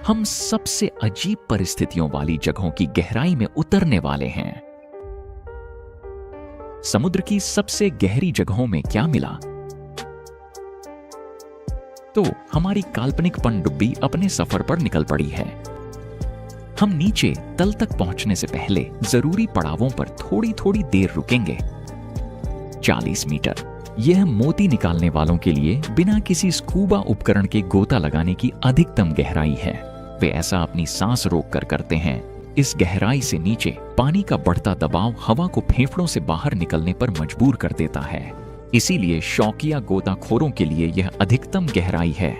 हम सबसे अजीब परिस्थितियों वाली जगहों की गहराई में उतरने वाले हैं। समुद्र की सबसे गहरी जगहों में क्या मिला? तो हमारी काल्पनिक पनडुब्बी अपने सफर पर निकल पड़ी है। हम नीचे तल तक पहुंचने से पहले जरूरी पड़ावों पर थोड़ी थोड़ी देर रुकेंगे। 40 मीटर, यह मोती निकालने वालों के लिए बिना किसी स्कूबा उपकरण के गोता लगाने की अधिकतम गहराई है। वे ऐसा अपनी सांस रोक कर करते हैं। इस गहराई से नीचे पानी का बढ़ता दबाव हवा को फेफड़ों से बाहर निकलने पर मजबूर कर देता है। इसीलिए शौकिया गोताखोरों के लिए यह अधिकतम गहराई है।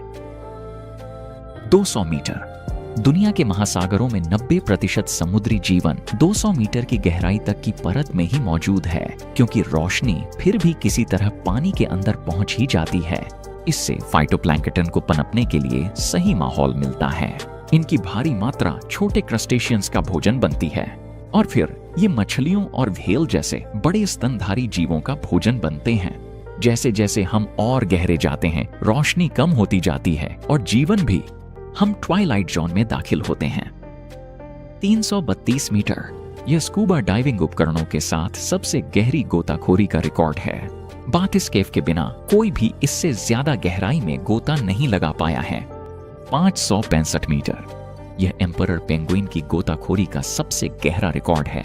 200 मीटर, दुनिया के महासागरों में 90% समुद्री जीवन 200 मीटर की गहराई तक की परत में ही मौजूद है, क्योंकि रोशनी फिर भी किसी तरह पानी के अंदर पहुंच ही जाती है। इससे फाइटोप्लैंक्टन को पनपने के लिए सही माहौल मिलता है। इनकी भारी मात्रा छोटे क्रस्टेशियंस का भोजन बनती है और फिर ये मछलियों और व्हेल जैसे बड़े स्तनधारी जीवों का भोजन बनते हैं। जैसे जैसे हम और गहरे जाते हैं, रोशनी कम होती जाती है और जीवन भी। हम ट्वाइलाइट जोन में दाखिल होते हैं। 332 मीटर, यह स्कूबा डाइविंग उपकरणों के साथ सबसे गहरी गोताखोरी का रिकॉर्ड है। बाथिस केव के बिना कोई भी इससे ज्यादा गहराई में गोता नहीं लगा पाया है। 565 मीटर, यह एम्परर पेंगुइन की गोताखोरी का सबसे गहरा रिकॉर्ड है।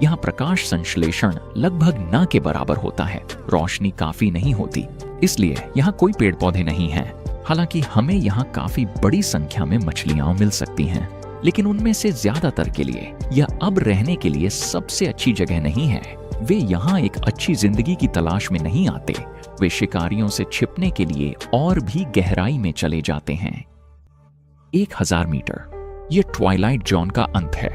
यहाँ प्रकाश संश्लेषण लगभग ना के बराबर होता है। रोशनी काफी नहीं होती, इसलिए यहाँ कोई पेड़ पौधे नहीं हैं। हालांकि हमें यहाँ काफी बड़ी संख्या में मछलियां मिल सकती हैं, लेकिन उनमें से ज्यादातर के लिए यह अब रहने के लिए सबसे अच्छी जगह नहीं है। वे यहाँ एक अच्छी जिंदगी की तलाश में नहीं आते। वे शिकारियों से छिपने के लिए और भी गहराई में चले जाते हैं। 1000 मीटर, यह ट्वाइलाइट जोन का अंत है।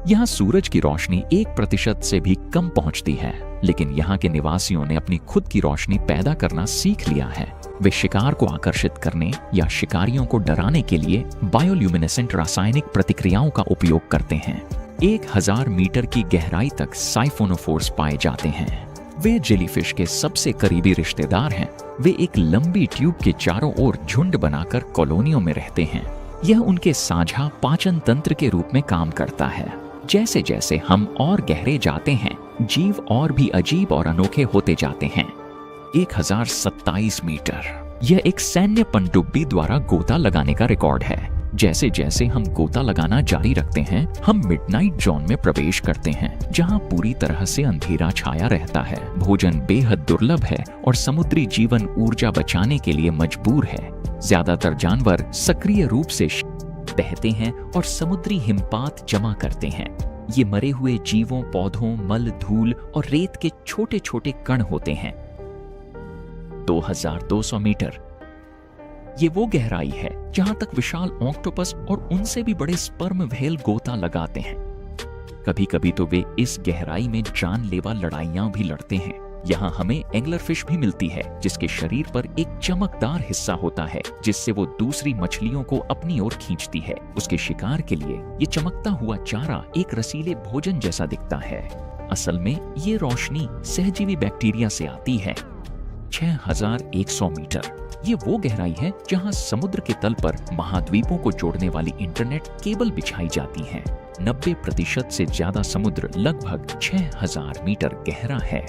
यहाँ सूरज की रोशनी 1% से भी कम पहुंचती है, लेकिन यहाँ के निवासियों ने अपनी खुद की रोशनी पैदा करना सीख लिया है। वे शिकार को आकर्षित करने या शिकारियों को डराने के लिए बायोल्यूमिनेसेंट रासायनिक प्रतिक्रियाओं का उपयोग करते हैं। 1000 मीटर की गहराई तक साइफोनोफोर्स पाए जाते हैं। वे जेलीफिश के सबसे करीबी रिश्तेदार हैं। वे एक लंबी ट्यूब के चारों ओर झुंड बनाकर कॉलोनियों में रहते हैं। यह उनके साझा पाचन तंत्र के रूप में काम करता है। जैसे जैसे हम और गहरे जाते हैं, जीव और भी अजीब और अनोखे होते जाते हैं। 1027 मीटर, यह एक सैन्य पनडुब्बी द्वारा गोता लगाने का रिकॉर्ड है। जैसे जैसे हम गोता लगाना जारी रखते हैं, हम मिडनाइट जोन में प्रवेश करते हैं, जहां पूरी तरह से अंधेरा छाया रहता है। भोजन बेहद दुर्लभ है और समुद्री जीवन ऊर्जा बचाने के लिए मजबूर है। ज्यादातर जानवर सक्रिय रूप से बहते हैं और समुद्री हिमपात जमा करते हैं। ये मरे हुए जीवों, पौधों, मल, धूल और रेत के छोटे छोटे कण होते हैं। 2200 मीटर, ये वो गहराई है जहां तक विशाल ऑक्टोपस और उनसे भी बड़े स्पर्म व्हेल गोता लगाते हैं। कभी कभी तो वे इस गहराई में जानलेवा लड़ाइयां भी लड़ते हैं। यहाँ हमें एंगलरफिश भी मिलती है, जिसके शरीर पर एक चमकदार हिस्सा होता है, जिससे वो दूसरी मछलियों को अपनी ओर खींचती है। उसके शिकार के लिए ये चमकता हुआ चारा एक रसीले भोजन जैसा दिखता है। असल में ये रोशनी सहजीवी बैक्टीरिया से आती है। 6100 मीटर, ये वो गहराई है जहां समुद्र के तल पर महाद्वीपों को जोड़ने वाली इंटरनेट केबल बिछाई जाती है। 90% से ज्यादा समुद्र लगभग 6000 मीटर गहरा है।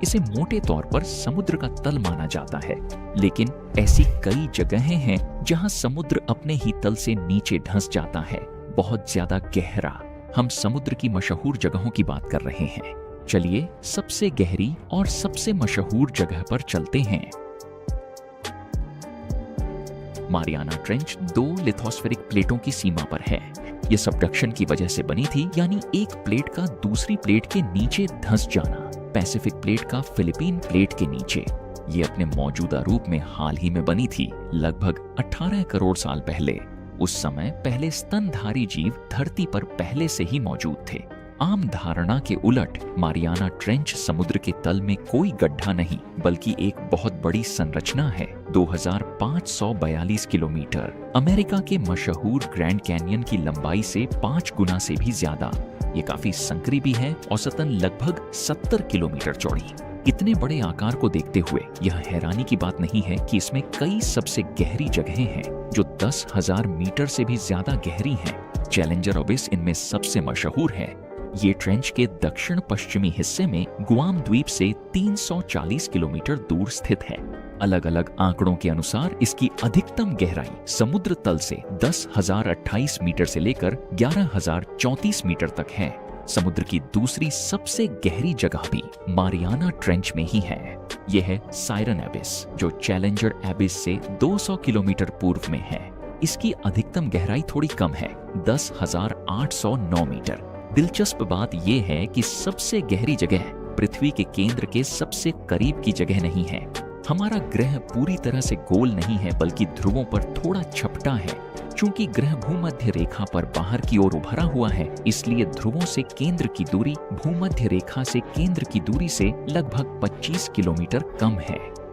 इसे मोटे तौर पर समुद्र का तल माना जाता है, लेकिन ऐसी कई जगहें हैं जहां समुद्र अपने ही तल से नीचे धंस जाता है, बहुत ज्यादा गहरा। हम समुद्र की मशहूर जगहों की बात कर रहे हैं। चलिए सबसे गहरी और सबसे मशहूर जगह पर चलते हैं। मारियाना ट्रेंच 2 लिथोस्फेरिक प्लेटों की सीमा पर है। यह सबडक्शन की वजह से बनी थी, यानी एक प्लेट का दूसरी प्लेट के नीचे धंस जाना। पैसिफिक प्लेट का फिलीपीन प्लेट के नीचे। ये अपने मौजूदा रूप में हाल ही में बनी थी, लगभग 18 करोड़ साल पहले। उस समय पहले स्तनधारी जीव धरती पर पहले से ही मौजूद थे। आम धारणा के उलट मारियाना ट्रेंच समुद्र के तल में कोई गड्ढा नहीं, बल्कि एक बहुत बड़ी संरचना है। 2542 किलोमीटर, अमेरिका के मशहूर ग्रैंड कैनियन की लंबाई से 5 गुना से भी ज्यादा। ये काफी संकरी भी है, औसतन लगभग 70 किलोमीटर चौड़ी। इतने बड़े आकार को देखते हुए यह हैरानी की बात नहीं है कि इसमें कई सबसे गहरी जगहें हैं जो 10,000 मीटर से भी ज्यादा गहरी हैं। चैलेंजर अबिस इनमें सबसे मशहूर है। ये ट्रेंच के दक्षिण पश्चिमी हिस्से में गुआम द्वीप से 340 किलोमीटर दूर स्थित है। अलग अलग आंकड़ों के अनुसार इसकी अधिकतम गहराई समुद्र तल से 10,028 मीटर से लेकर 11,034 मीटर तक है। समुद्र की दूसरी सबसे गहरी जगह भी मारियाना ट्रेंच में ही है। यह है साइरन एबिस, जो चैलेंजर एबिस से 200 किलोमीटर पूर्व में है। इसकी अधिकतम गहराई थोड़ी कम है, 10,809 मीटर। दिलचस्प बात यह है कि सबसे गहरी जगह पृथ्वी के केंद्र के सबसे करीब की जगह नहीं है। हमारा ग्रह पूरी तरह से गोल नहीं है, बल्कि ध्रुवों पर थोड़ा झपटा है। चूंकि ग्रह भूमध्य रेखा पर बाहर की ओर उभरा हुआ है, इसलिए ध्रुवों से केंद्र की दूरी भूमध्य रेखा से केंद्र की दूरी से लगभग 25 किलोमीटर कम है।